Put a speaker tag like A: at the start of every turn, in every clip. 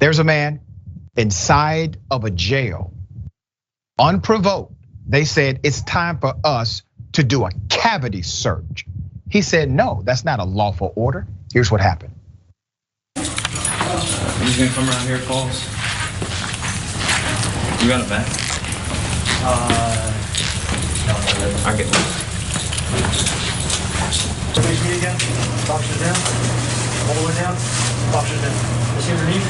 A: There's a man inside of a jail, unprovoked. They said, it's time for us to do a cavity search. He said, no, that's not a lawful order. Here's what happened.
B: He's gonna come around here, Falls. You got a bag? No, I'll get one.
C: Face me again, boxes down, all the way down, boxes down. This underneath,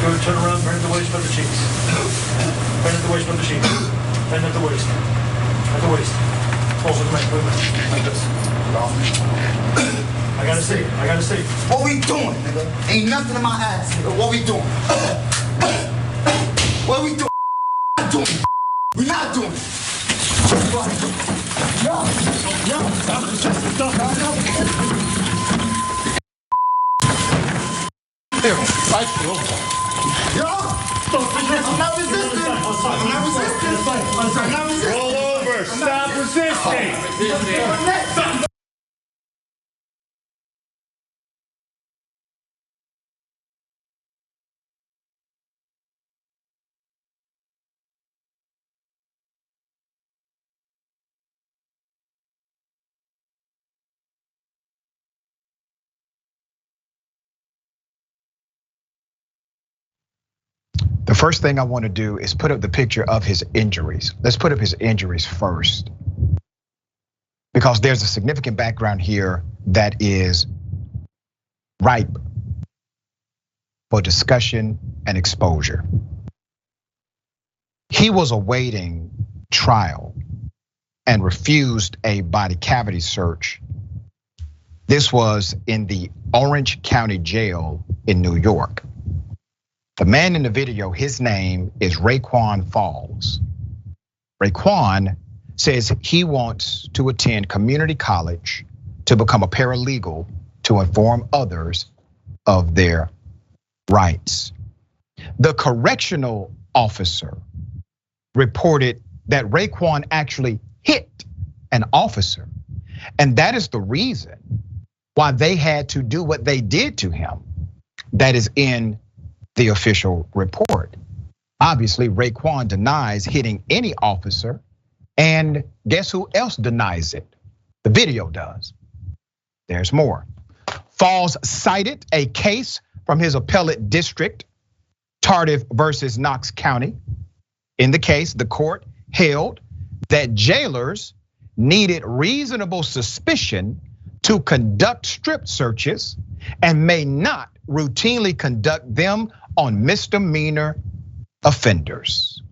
C: go turn around, bend the waist, put the cheeks. Bend at the waist, put the cheeks. Bend at the waist. At the waist. Pulse with the man, like this. I gotta see, I gotta see.
D: What we doing, nigga? Ain't nothing in my ass, nigga. What we doing? What we doing? Not doing. We not doing it. No.
C: Here, fight you.
D: Yo! I'm not resisting. I'm not resisting. I'm not resisting.
C: Roll over. Stop resisting.
A: The first thing I want to do is put up the picture of his injuries. Let's put up his injuries first, because there's a significant background here that is ripe for discussion and exposure. He was awaiting trial and refused a body cavity search. This was in the Orange County Jail in New York. The man in the video, his name is Raiquan Falls. Raiquan says he wants to attend community college to become a paralegal to inform others of their rights. The correctional officer reported that Raiquan actually hit an officer, and that is the reason why they had to do what they did to him. That is in the official report. Obviously, Raiquan denies hitting any officer, and guess who else denies it? The video does. There's more. Falls cited a case from his appellate district, Tardif versus Knox County. In the case, the court held that jailers needed reasonable suspicion to conduct strip searches and may not routinely conduct them on misdemeanor offenders.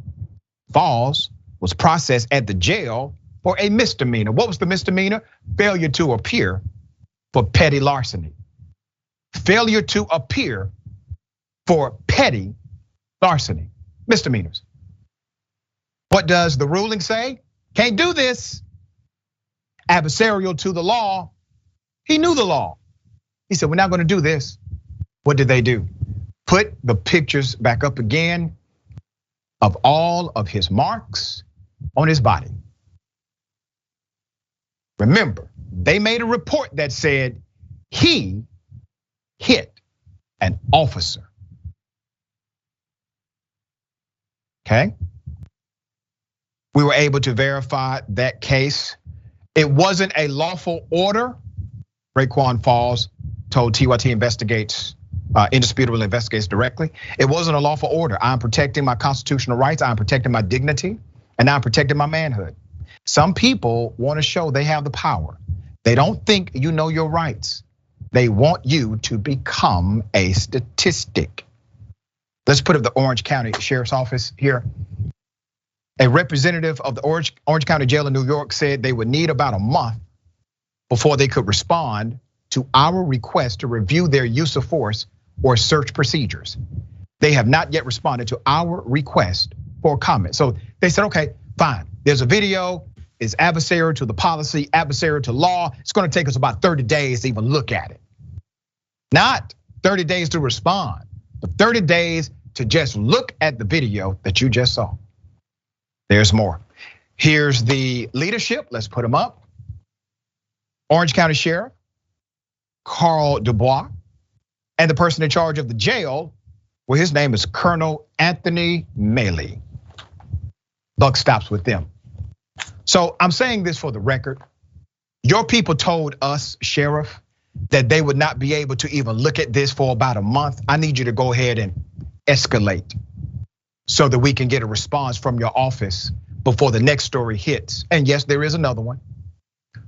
A: Falls was processed at the jail for a misdemeanor. What was the misdemeanor? Failure to appear for petty larceny. Failure to appear for petty larceny, misdemeanors. What does the ruling say? Can't do this. Adversarial to the law. He knew the law. He said, we're not gonna do this. What did they do? Put the pictures back up again of all of his marks on his body. Remember, they made a report that said he hit an officer. Okay? We were able to verify that case. It wasn't a lawful order. Raiquan Falls told TYT Investigates, Indisputable investigates directly. It wasn't a lawful order. I'm protecting my constitutional rights. I'm protecting my dignity, and I'm protecting my manhood. Some people want to show they have the power. They don't think you know your rights. They want you to become a statistic. Let's put up the Orange County Sheriff's Office here. A representative of the Orange County Jail in New York said they would need about a month before they could respond to our request to review their use of force or search procedures. They have not yet responded to our request for comment. So they said, okay, fine. There's a video, it's adversarial to the policy, adversarial to law. It's gonna take us about 30 days to even look at it. Not 30 days to respond, but 30 days to just look at the video that you just saw. There's more. Here's the leadership, let's put them up. Orange County Sheriff Carl Dubois, and the person in charge of the jail, Well, his name is Colonel Anthony Maley. Buck stops with them. So I'm saying this for the record. Your people told us, Sheriff, that they would not be able to even look at this for about a month. I need you to go ahead and escalate so that we can get a response from your office before the next story hits. And yes, there is another one.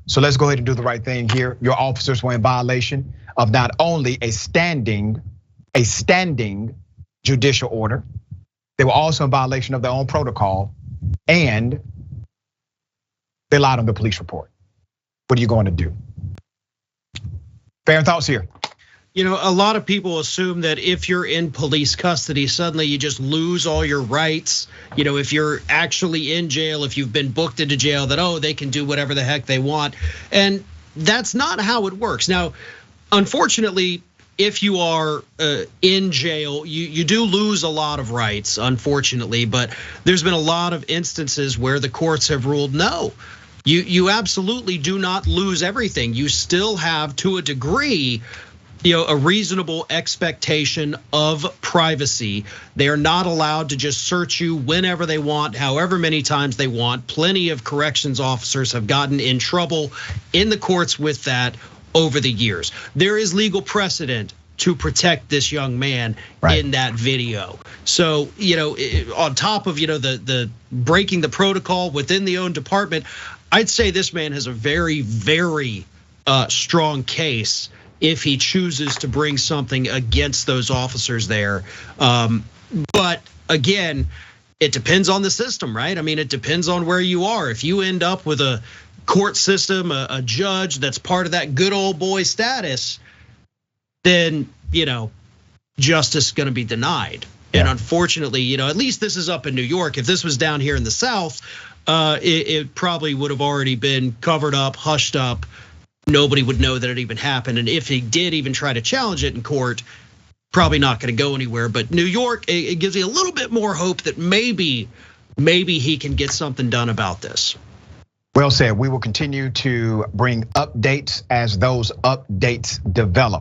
A: So let's go ahead and do the right thing here. Your officers were in violation of not only a standing judicial order, they were also in violation of their own protocol, and they lied on the police report. What are you going to do? Farron, thoughts here?
E: You know, a lot of people assume that if you're in police custody, suddenly you just lose all your rights. You know, if you're actually in jail, if you've been booked into jail, that, oh, they can do whatever the heck they want. And that's not how it works. Now, unfortunately, if you are in jail, you do lose a lot of rights, unfortunately. But there's been a lot of instances where the courts have ruled no. You absolutely do not lose everything. You still have, to a degree, a reasonable expectation of privacy. They are not allowed to just search you whenever they want, however many times they want. Plenty of corrections officers have gotten in trouble in the courts with that over the years. There is legal precedent to protect this young man in that video. So, on top of the breaking the protocol within the own department, I'd say this man has a very, very strong case if he chooses to bring something against those officers there. But again, it depends on the system, right? I mean, it depends on where you are. If you end up with a court system, a judge that's part of that good old boy status, then, justice is gonna be denied. And unfortunately, at least this is up in New York. If this was down here in the South, it probably would have already been covered up, hushed up. Nobody would know that it even happened. And if he did even try to challenge it in court, probably not gonna go anywhere. But New York, it gives you a little bit more hope that maybe he can get something done about this.
A: Well said. We will continue to bring updates as those updates develop.